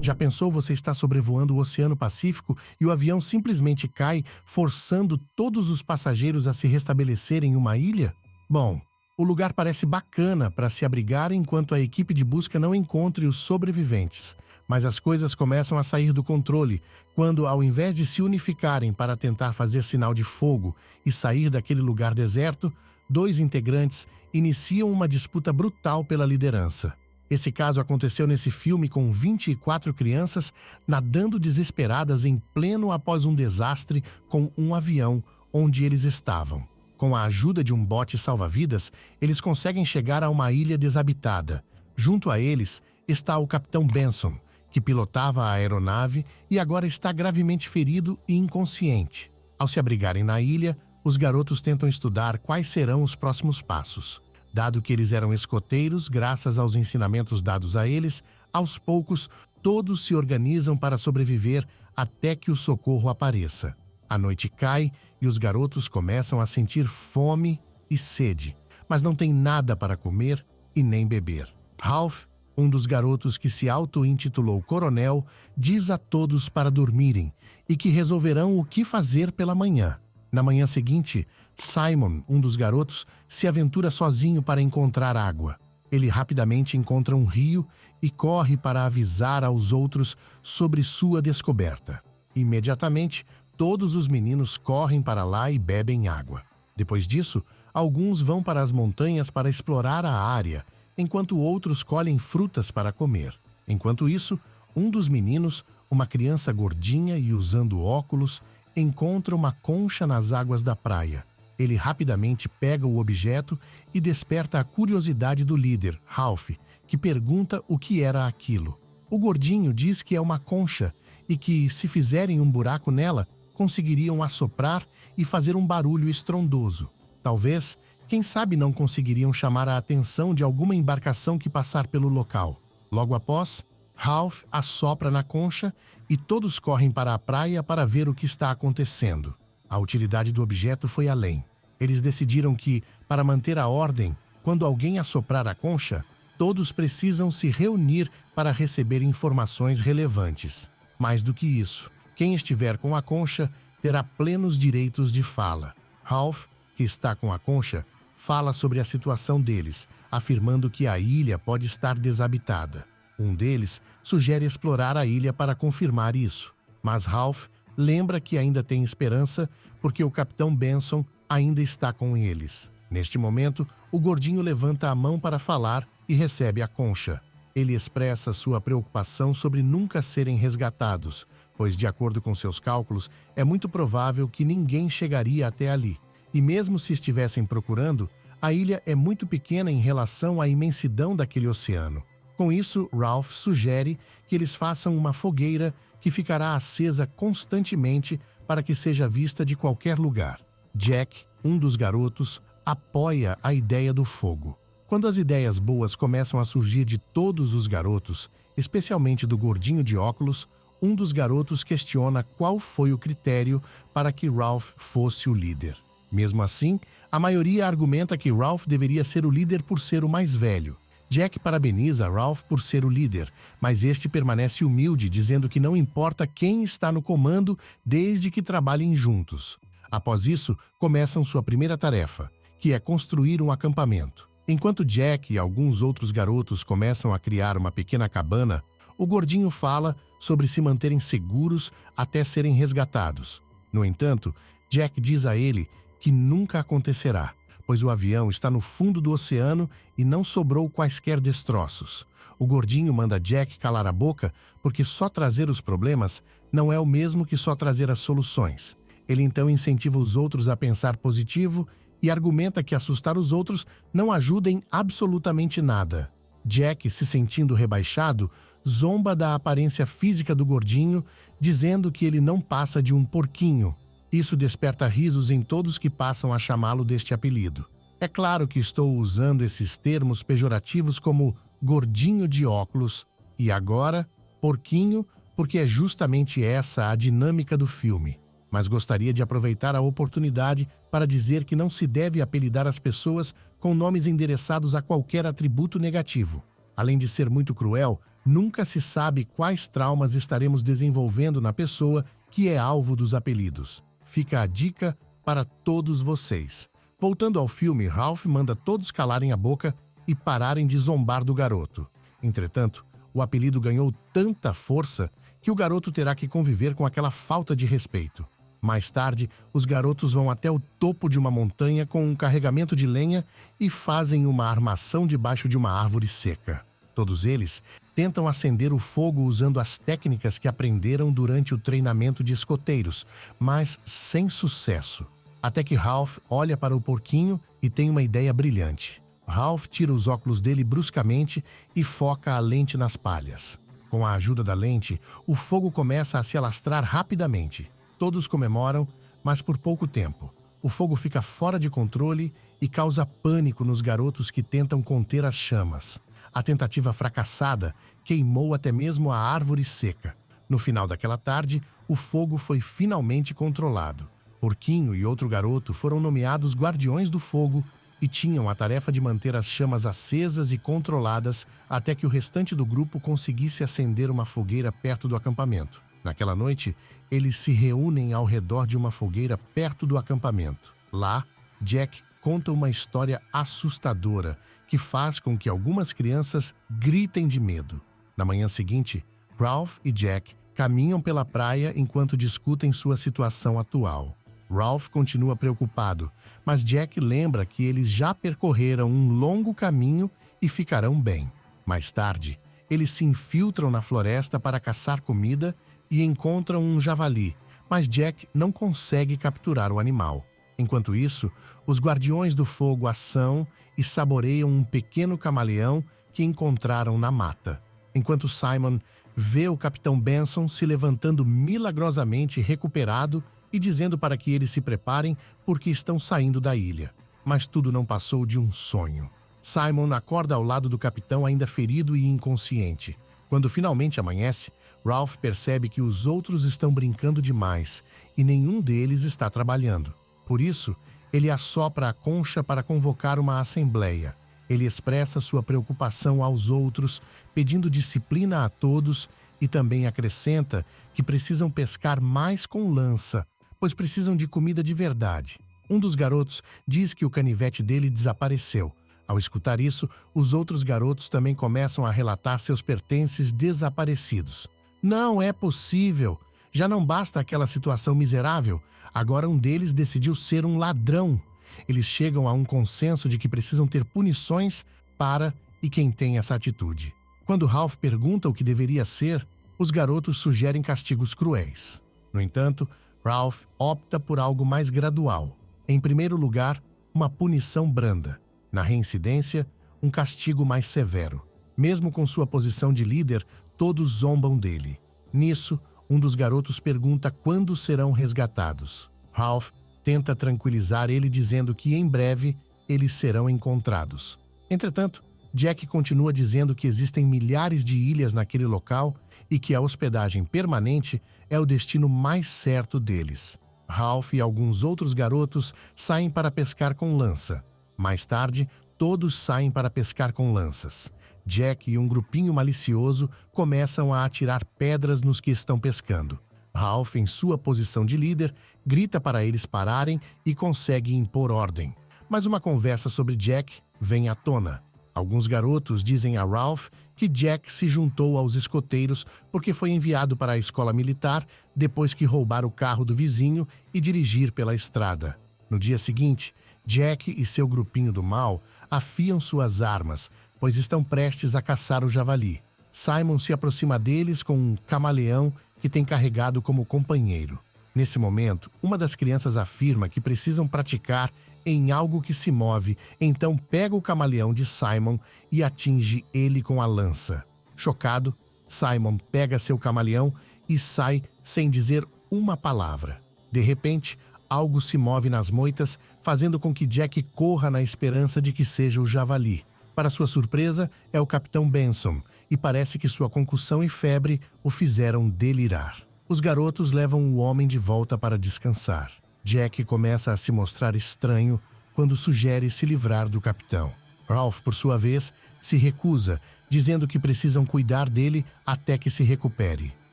Já pensou você está sobrevoando o Oceano Pacífico e o avião simplesmente cai, forçando todos os passageiros a se restabelecerem em uma ilha? Bom, o lugar parece bacana para se abrigar enquanto a equipe de busca não encontre os sobreviventes. Mas as coisas começam a sair do controle quando, ao invés de se unificarem para tentar fazer sinal de fogo e sair daquele lugar deserto, dois integrantes iniciam uma disputa brutal pela liderança. Esse caso aconteceu nesse filme com 24 crianças nadando desesperadas em pleno após um desastre com um avião onde eles estavam. Com a ajuda de um bote salva-vidas, eles conseguem chegar a uma ilha desabitada. Junto a eles está o Capitão Benson, que pilotava a aeronave e agora está gravemente ferido e inconsciente. Ao se abrigarem na ilha, os garotos tentam estudar quais serão os próximos passos. Dado que eles eram escoteiros, graças aos ensinamentos dados a eles, aos poucos, todos se organizam para sobreviver até que o socorro apareça. A noite cai e os garotos começam a sentir fome e sede, mas não tem nada para comer e nem beber. Ralph, um dos garotos que se auto-intitulou Coronel, diz a todos para dormirem e que resolverão o que fazer pela manhã. Na manhã seguinte, Simon, um dos garotos, se aventura sozinho para encontrar água. Ele rapidamente encontra um rio e corre para avisar aos outros sobre sua descoberta. Imediatamente, todos os meninos correm para lá e bebem água. Depois disso, alguns vão para as montanhas para explorar a área, enquanto outros colhem frutas para comer. Enquanto isso, um dos meninos, uma criança gordinha e usando óculos, encontra uma concha nas águas da praia. Ele rapidamente pega o objeto e desperta a curiosidade do líder, Ralph, que pergunta o que era aquilo. O gordinho diz que é uma concha e que, se fizerem um buraco nela, conseguiriam assoprar e fazer um barulho estrondoso. Talvez, quem sabe não conseguiriam chamar a atenção de alguma embarcação que passar pelo local. Logo após, Ralph assopra na concha e todos correm para a praia para ver o que está acontecendo. A utilidade do objeto foi além. Eles decidiram que, para manter a ordem, quando alguém assoprar a concha, todos precisam se reunir para receber informações relevantes. Mais do que isso, quem estiver com a concha terá plenos direitos de fala. Ralph, que está com a concha, fala sobre a situação deles, afirmando que a ilha pode estar desabitada. Um deles sugere explorar a ilha para confirmar isso, mas Ralph lembra que ainda tem esperança porque o Capitão Benson ainda está com eles. Neste momento, o gordinho levanta a mão para falar e recebe a concha. Ele expressa sua preocupação sobre nunca serem resgatados, pois, de acordo com seus cálculos, é muito provável que ninguém chegaria até ali. E mesmo se estivessem procurando, a ilha é muito pequena em relação à imensidão daquele oceano. Com isso, Ralph sugere que eles façam uma fogueira que ficará acesa constantemente para que seja vista de qualquer lugar. Jack, um dos garotos, apoia a ideia do fogo. Quando as ideias boas começam a surgir de todos os garotos, especialmente do gordinho de óculos, um dos garotos questiona qual foi o critério para que Ralph fosse o líder. Mesmo assim, a maioria argumenta que Ralph deveria ser o líder por ser o mais velho. Jack parabeniza Ralph por ser o líder, mas este permanece humilde, dizendo que não importa quem está no comando desde que trabalhem juntos. Após isso, começam sua primeira tarefa, que é construir um acampamento. Enquanto Jack e alguns outros garotos começam a criar uma pequena cabana, o gordinho fala sobre se manterem seguros até serem resgatados. No entanto, Jack diz a ele que nunca acontecerá, pois o avião está no fundo do oceano e não sobrou quaisquer destroços. O gordinho manda Jack calar a boca porque só trazer os problemas não é o mesmo que só trazer as soluções. Ele então incentiva os outros a pensar positivo e argumenta que assustar os outros não ajuda em absolutamente nada. Jack, se sentindo rebaixado, zomba da aparência física do gordinho, dizendo que ele não passa de um porquinho. Isso desperta risos em todos que passam a chamá-lo deste apelido. É claro que estou usando esses termos pejorativos como gordinho de óculos e agora porquinho, porque é justamente essa a dinâmica do filme. Mas gostaria de aproveitar a oportunidade para dizer que não se deve apelidar as pessoas com nomes endereçados a qualquer atributo negativo. Além de ser muito cruel, Nunca se sabe quais traumas estaremos desenvolvendo na pessoa que é alvo dos apelidos. Fica a dica para todos vocês. Voltando ao filme, Ralph manda todos calarem a boca e pararem de zombar do garoto. Entretanto, o apelido ganhou tanta força que o garoto terá que conviver com aquela falta de respeito. Mais tarde, os garotos vão até o topo de uma montanha com um carregamento de lenha e fazem uma armação debaixo de uma árvore seca. Todos eles tentam acender o fogo usando as técnicas que aprenderam durante o treinamento de escoteiros, mas sem sucesso. Até que Ralph olha para o porquinho e tem uma ideia brilhante. Ralph tira os óculos dele bruscamente e foca a lente nas palhas. Com a ajuda da lente, o fogo começa a se alastrar rapidamente. Todos comemoram, mas por pouco tempo. O fogo fica fora de controle e causa pânico nos garotos que tentam conter as chamas. A tentativa fracassada queimou até mesmo a árvore seca. No final daquela tarde, o fogo foi finalmente controlado. Porquinho e outro garoto foram nomeados Guardiões do Fogo e tinham a tarefa de manter as chamas acesas e controladas até que o restante do grupo conseguisse acender uma fogueira perto do acampamento. Naquela noite, eles se reúnem ao redor de uma fogueira perto do acampamento. Lá, Jack conta uma história assustadora que faz com que algumas crianças gritem de medo. Na manhã seguinte, Ralph e Jack caminham pela praia enquanto discutem sua situação atual. Ralph continua preocupado, mas Jack lembra que eles já percorreram um longo caminho e ficarão bem. Mais tarde, eles se infiltram na floresta para caçar comida e encontram um javali, mas Jack não consegue capturar o animal. Enquanto isso, os Guardiões do Fogo ação e saboreiam um pequeno camaleão que encontraram na mata. Enquanto Simon vê o Capitão Benson se levantando milagrosamente recuperado e dizendo para que eles se preparem porque estão saindo da ilha. Mas tudo não passou de um sonho. Simon acorda ao lado do capitão ainda ferido e inconsciente. Quando finalmente amanhece, Ralph percebe que os outros estão brincando demais e nenhum deles está trabalhando. Por isso, ele assopra a concha para convocar uma assembleia. Ele expressa sua preocupação aos outros, pedindo disciplina a todos e também acrescenta que precisam pescar mais com lança, pois precisam de comida de verdade. Um dos garotos diz que o canivete dele desapareceu. Ao escutar isso, os outros garotos também começam a relatar seus pertences desaparecidos. Não é possível! Já não basta aquela situação miserável. Agora um deles decidiu ser um ladrão. Eles chegam a um consenso de que precisam ter punições para e quem tem essa atitude. Quando Ralph pergunta o que deveria ser, os garotos sugerem castigos cruéis. No entanto, Ralph opta por algo mais gradual. Em primeiro lugar, uma punição branda. Na reincidência, um castigo mais severo. Mesmo com sua posição de líder, todos zombam dele. Nisso, um dos garotos pergunta quando serão resgatados. Ralph tenta tranquilizar ele dizendo que em breve eles serão encontrados. Entretanto, Jack continua dizendo que existem milhares de ilhas naquele local e que a hospedagem permanente é o destino mais certo deles. Ralph e alguns outros garotos saem para pescar com lança. Mais tarde, todos saem para pescar com lanças. Jack e um grupinho malicioso começam a atirar pedras nos que estão pescando. Ralph, em sua posição de líder, grita para eles pararem e consegue impor ordem. Mas uma conversa sobre Jack vem à tona. Alguns garotos dizem a Ralph que Jack se juntou aos escoteiros porque foi enviado para a escola militar depois que roubar o carro do vizinho e dirigir pela estrada. No dia seguinte, Jack e seu grupinho do mal afiam suas armas, pois estão prestes a caçar o javali. Simon se aproxima deles com um camaleão que tem carregado como companheiro. Nesse momento, uma das crianças afirma que precisam praticar em algo que se move, então pega o camaleão de Simon e atinge ele com a lança. Chocado, Simon pega seu camaleão e sai sem dizer uma palavra. De repente, algo se move nas moitas, fazendo com que Jack corra na esperança de que seja o javali. Para sua surpresa, é o Capitão Benson, e parece que sua concussão e febre o fizeram delirar. Os garotos levam o homem de volta para descansar. Jack começa a se mostrar estranho quando sugere se livrar do capitão. Ralph, por sua vez, se recusa, dizendo que precisam cuidar dele até que se recupere.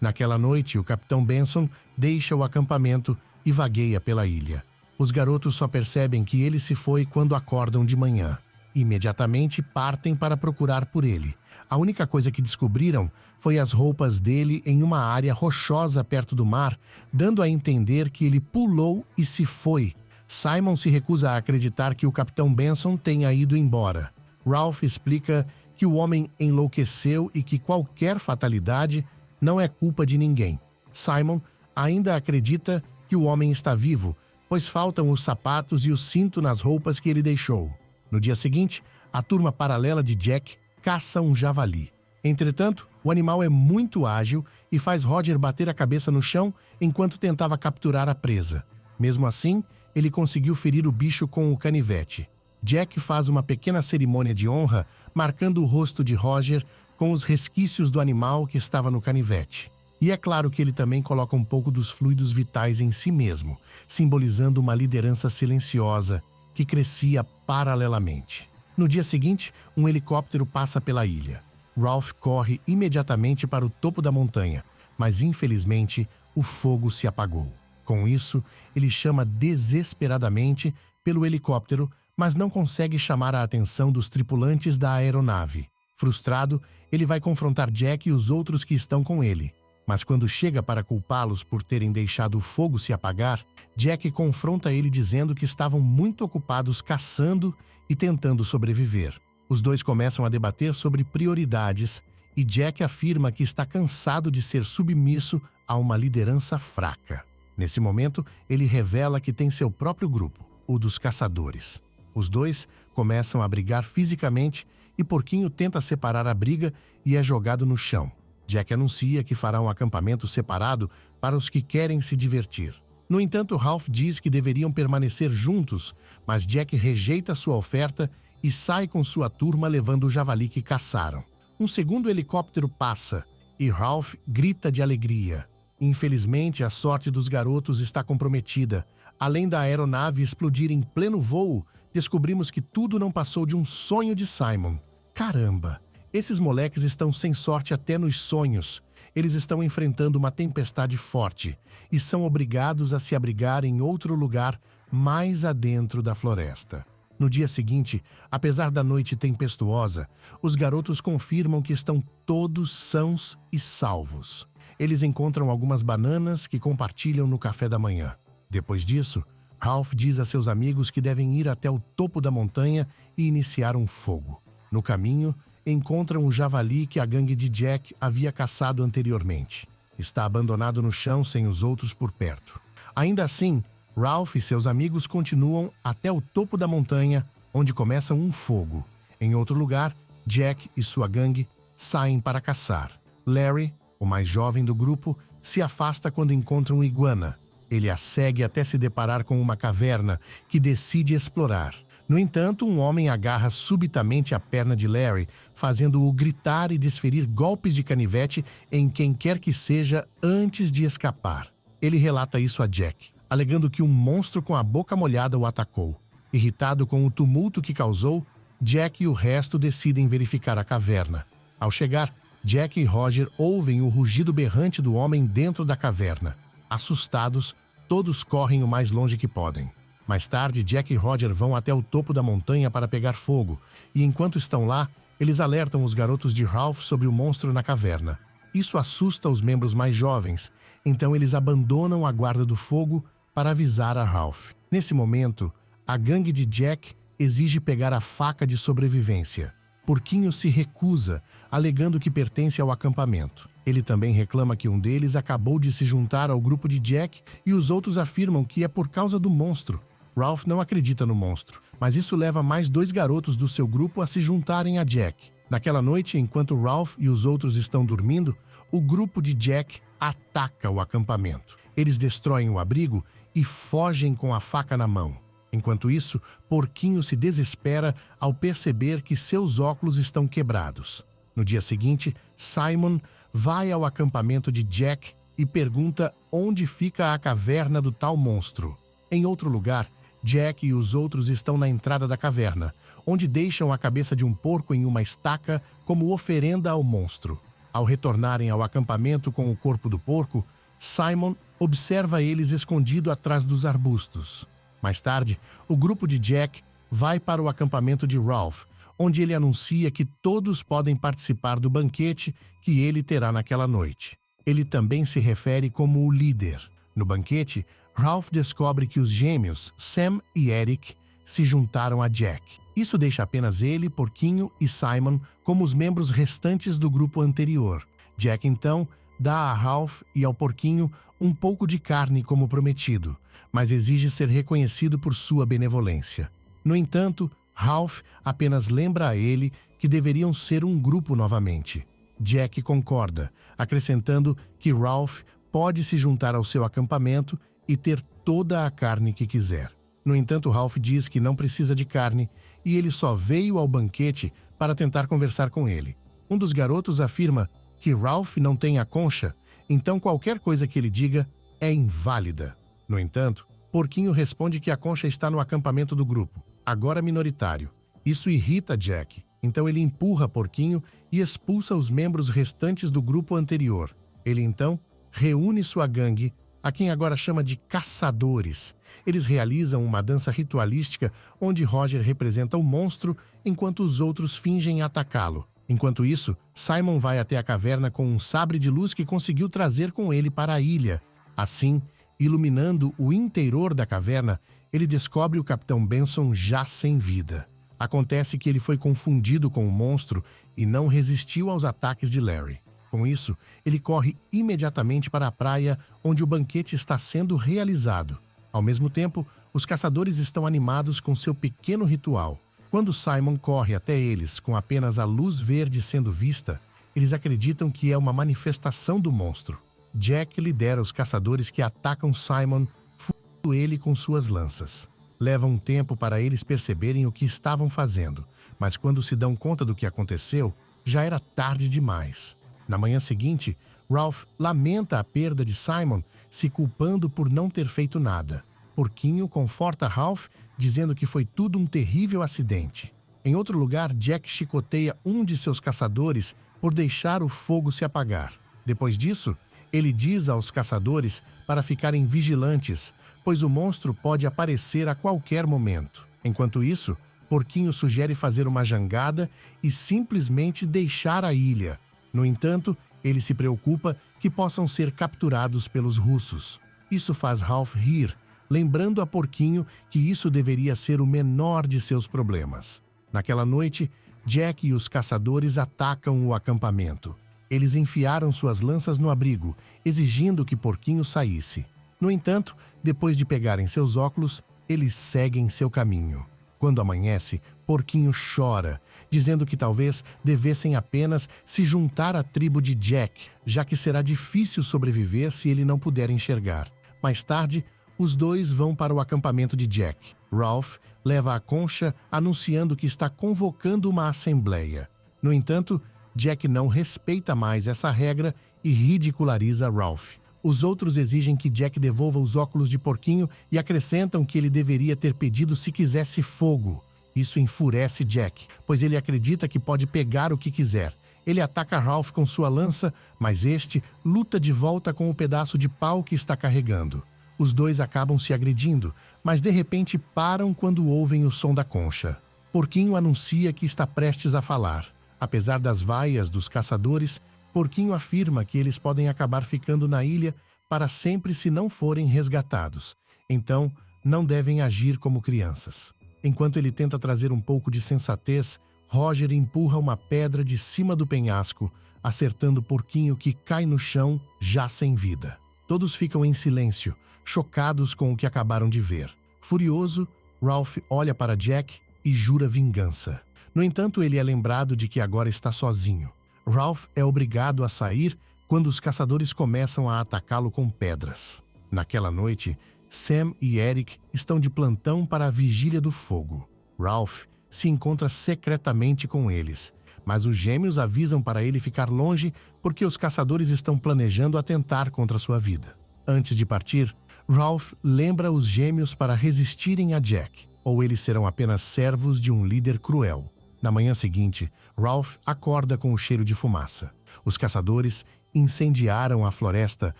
Naquela noite, o Capitão Benson deixa o acampamento e vagueia pela ilha. Os garotos só percebem que ele se foi quando acordam de manhã. Imediatamente partem para procurar por ele. A única coisa que descobriram foi as roupas dele em uma área rochosa perto do mar, dando a entender que ele pulou e se foi. Simon se recusa a acreditar que o Capitão Benson tenha ido embora. Ralph explica que o homem enlouqueceu e que qualquer fatalidade não é culpa de ninguém. Simon ainda acredita que o homem está vivo, pois faltam os sapatos e o cinto nas roupas que ele deixou. No dia seguinte, a turma paralela de Jack caça um javali. Entretanto, o animal é muito ágil e faz Roger bater a cabeça no chão enquanto tentava capturar a presa. Mesmo assim, ele conseguiu ferir o bicho com o canivete. Jack faz uma pequena cerimônia de honra, marcando o rosto de Roger com os resquícios do animal que estava no canivete. E é claro que ele também coloca um pouco dos fluidos vitais em si mesmo, simbolizando uma liderança silenciosa que crescia paralelamente. No dia seguinte, um helicóptero passa pela ilha. Ralph corre imediatamente para o topo da montanha, mas infelizmente o fogo se apagou. Com isso, ele chama desesperadamente pelo helicóptero, mas não consegue chamar a atenção dos tripulantes da aeronave. Frustrado, ele vai confrontar Jack e os outros que estão com ele. Mas quando chega para culpá-los por terem deixado o fogo se apagar, Jack confronta ele dizendo que estavam muito ocupados caçando e tentando sobreviver. Os dois começam a debater sobre prioridades e Jack afirma que está cansado de ser submisso a uma liderança fraca. Nesse momento, ele revela que tem seu próprio grupo, o dos caçadores. Os dois começam a brigar fisicamente e Porquinho tenta separar a briga e é jogado no chão. Jack anuncia que fará um acampamento separado para os que querem se divertir. No entanto, Ralph diz que deveriam permanecer juntos, mas Jack rejeita sua oferta e sai com sua turma levando o javali que caçaram. Um segundo helicóptero passa e Ralph grita de alegria. Infelizmente, a sorte dos garotos está comprometida. Além da aeronave explodir em pleno voo, descobrimos que tudo não passou de um sonho de Simon. Caramba! Esses moleques estão sem sorte até nos sonhos. Eles estão enfrentando uma tempestade forte e são obrigados a se abrigar em outro lugar mais adentro da floresta. No dia seguinte, apesar da noite tempestuosa, os garotos confirmam que estão todos sãos e salvos. Eles encontram algumas bananas que compartilham no café da manhã. Depois disso, Ralph diz a seus amigos que devem ir até o topo da montanha e iniciar um fogo. No caminho, encontram o javali que a gangue de Jack havia caçado anteriormente. Está abandonado no chão sem os outros por perto. Ainda assim, Ralph e seus amigos continuam até o topo da montanha, onde começa um fogo. Em outro lugar, Jack e sua gangue saem para caçar. Larry, o mais jovem do grupo, se afasta quando encontra um iguana. Ele a segue até se deparar com uma caverna que decide explorar. No entanto, um homem agarra subitamente a perna de Larry, fazendo-o gritar e desferir golpes de canivete em quem quer que seja antes de escapar. Ele relata isso a Jack, alegando que um monstro com a boca molhada o atacou. Irritado com o tumulto que causou, Jack e o resto decidem verificar a caverna. Ao chegar, Jack e Roger ouvem o rugido berrante do homem dentro da caverna. Assustados, todos correm o mais longe que podem. Mais tarde, Jack e Roger vão até o topo da montanha para pegar fogo, e enquanto estão lá, eles alertam os garotos de Ralph sobre o monstro na caverna. Isso assusta os membros mais jovens, então eles abandonam a guarda do fogo para avisar a Ralph. Nesse momento, a gangue de Jack exige pegar a faca de sobrevivência. Porquinho se recusa, alegando que pertence ao acampamento. Ele também reclama que um deles acabou de se juntar ao grupo de Jack e os outros afirmam que é por causa do monstro. Ralph não acredita no monstro, mas isso leva mais 2 garotos do seu grupo a se juntarem a Jack. Naquela noite, enquanto Ralph e os outros estão dormindo, o grupo de Jack ataca o acampamento. Eles destroem o abrigo e fogem com a faca na mão. Enquanto isso, Porquinho se desespera ao perceber que seus óculos estão quebrados. No dia seguinte, Simon vai ao acampamento de Jack e pergunta onde fica a caverna do tal monstro. Em outro lugar, Jack e os outros estão na entrada da caverna, onde deixam a cabeça de um porco em uma estaca como oferenda ao monstro. Ao retornarem ao acampamento com o corpo do porco, Simon observa eles escondido atrás dos arbustos. Mais tarde, o grupo de Jack vai para o acampamento de Ralph, onde ele anuncia que todos podem participar do banquete que ele terá naquela noite. Ele também se refere como o líder. No banquete, Ralph descobre que os gêmeos, Sam e Eric, se juntaram a Jack. Isso deixa apenas ele, Porquinho e Simon como os membros restantes do grupo anterior. Jack, então, dá a Ralph e ao Porquinho um pouco de carne como prometido, mas exige ser reconhecido por sua benevolência. No entanto, Ralph apenas lembra a ele que deveriam ser um grupo novamente. Jack concorda, acrescentando que Ralph pode se juntar ao seu acampamento e ter toda a carne que quiser. No entanto, Ralph diz que não precisa de carne e ele só veio ao banquete para tentar conversar com ele. Um dos garotos afirma que Ralph não tem a concha, então qualquer coisa que ele diga é inválida. No entanto, Porquinho responde que a concha está no acampamento do grupo, agora minoritário. Isso irrita Jack, então ele empurra Porquinho e expulsa os membros restantes do grupo anterior. Ele então reúne sua gangue, a quem agora chama de Caçadores. Eles realizam uma dança ritualística onde Roger representa o monstro enquanto os outros fingem atacá-lo. Enquanto isso, Simon vai até a caverna com um sabre de luz que conseguiu trazer com ele para a ilha. Assim, iluminando o interior da caverna, ele descobre o Capitão Benson já sem vida. Acontece que ele foi confundido com o monstro e não resistiu aos ataques de Larry. Com isso, ele corre imediatamente para a praia onde o banquete está sendo realizado. Ao mesmo tempo, os caçadores estão animados com seu pequeno ritual. Quando Simon corre até eles com apenas a luz verde sendo vista, eles acreditam que é uma manifestação do monstro. Jack lidera os caçadores que atacam Simon, furando ele com suas lanças. Leva um tempo para eles perceberem o que estavam fazendo, mas quando se dão conta do que aconteceu, já era tarde demais. Na manhã seguinte, Ralph lamenta a perda de Simon, se culpando por não ter feito nada. Porquinho conforta Ralph, dizendo que foi tudo um terrível acidente. Em outro lugar, Jack chicoteia um de seus caçadores por deixar o fogo se apagar. Depois disso, ele diz aos caçadores para ficarem vigilantes, pois o monstro pode aparecer a qualquer momento. Enquanto isso, Porquinho sugere fazer uma jangada e simplesmente deixar a ilha. No entanto, ele se preocupa que possam ser capturados pelos russos. Isso faz Ralph rir, lembrando a Porquinho que isso deveria ser o menor de seus problemas. Naquela noite, Jack e os caçadores atacam o acampamento. Eles enfiaram suas lanças no abrigo, exigindo que Porquinho saísse. No entanto, depois de pegarem seus óculos, eles seguem seu caminho. Quando amanhece, Porquinho chora, dizendo que talvez devessem apenas se juntar à tribo de Jack, já que será difícil sobreviver se ele não puder enxergar. Mais tarde, os dois vão para o acampamento de Jack. Ralph leva a concha anunciando que está convocando uma assembleia. No entanto, Jack não respeita mais essa regra e ridiculariza Ralph. Os outros exigem que Jack devolva os óculos de Porquinho e acrescentam que ele deveria ter pedido se quisesse fogo. Isso enfurece Jack, pois ele acredita que pode pegar o que quiser. Ele ataca Ralph com sua lança, mas este luta de volta com o pedaço de pau que está carregando. Os dois acabam se agredindo, mas de repente param quando ouvem o som da concha. Porquinho anuncia que está prestes a falar. Apesar das vaias dos caçadores, Porquinho afirma que eles podem acabar ficando na ilha para sempre se não forem resgatados. Então, não devem agir como crianças. Enquanto ele tenta trazer um pouco de sensatez, Roger empurra uma pedra de cima do penhasco, acertando Porquinho, que cai no chão, já sem vida. Todos ficam em silêncio, chocados com o que acabaram de ver. Furioso, Ralph olha para Jack e jura vingança. No entanto, ele é lembrado de que agora está sozinho. Ralph é obrigado a sair quando os caçadores começam a atacá-lo com pedras. Naquela noite, Sam e Eric estão de plantão para a vigília do fogo. Ralph se encontra secretamente com eles, mas os gêmeos avisam para ele ficar longe porque os caçadores estão planejando atentar contra sua vida. Antes de partir, Ralph lembra os gêmeos para resistirem a Jack. ou eles serão apenas servos de um líder cruel. Na manhã seguinte, Ralph acorda com o cheiro de fumaça. Os caçadores incendiaram a floresta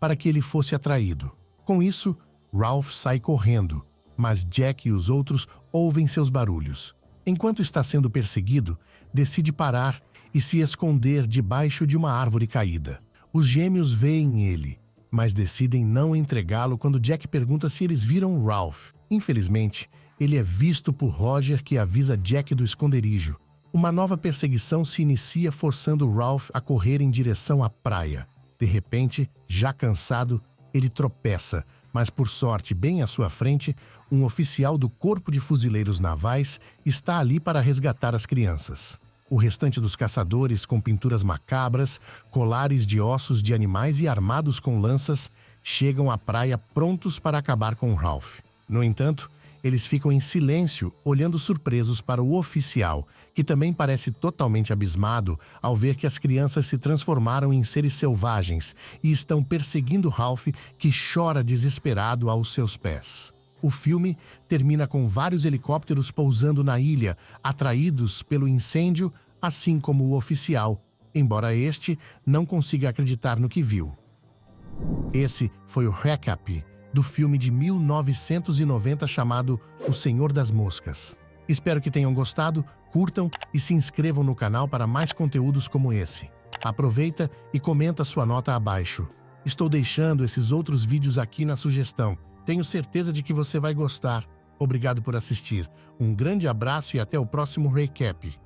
para que ele fosse atraído. Com isso, Ralph sai correndo, mas Jack e os outros ouvem seus barulhos. Enquanto está sendo perseguido, decide parar e se esconder debaixo de uma árvore caída. Os gêmeos veem ele, mas decidem não entregá-lo quando Jack pergunta se eles viram Ralph. Infelizmente, ele é visto por Roger, que avisa Jack do esconderijo. Uma nova perseguição se inicia, forçando Ralph a correr em direção à praia. De repente, já cansado, ele tropeça, mas por sorte, bem à sua frente, um oficial do Corpo de Fuzileiros Navais está ali para resgatar as crianças. O restante dos caçadores, com pinturas macabras, colares de ossos de animais e armados com lanças, chegam à praia prontos para acabar com Ralph. No entanto, eles ficam em silêncio, olhando surpresos para o oficial, que também parece totalmente abismado ao ver que as crianças se transformaram em seres selvagens e estão perseguindo Ralph, que chora desesperado aos seus pés. O filme termina com vários helicópteros pousando na ilha, atraídos pelo incêndio, assim como o oficial, embora este não consiga acreditar no que viu. Esse foi o recap do filme de 1990 chamado O Senhor das Moscas. Espero que tenham gostado, curtam e se inscrevam no canal para mais conteúdos como esse. Aproveita e comenta sua nota abaixo. Estou deixando esses outros vídeos aqui na sugestão. Tenho certeza de que você vai gostar. Obrigado por assistir. Um grande abraço e até o próximo recap.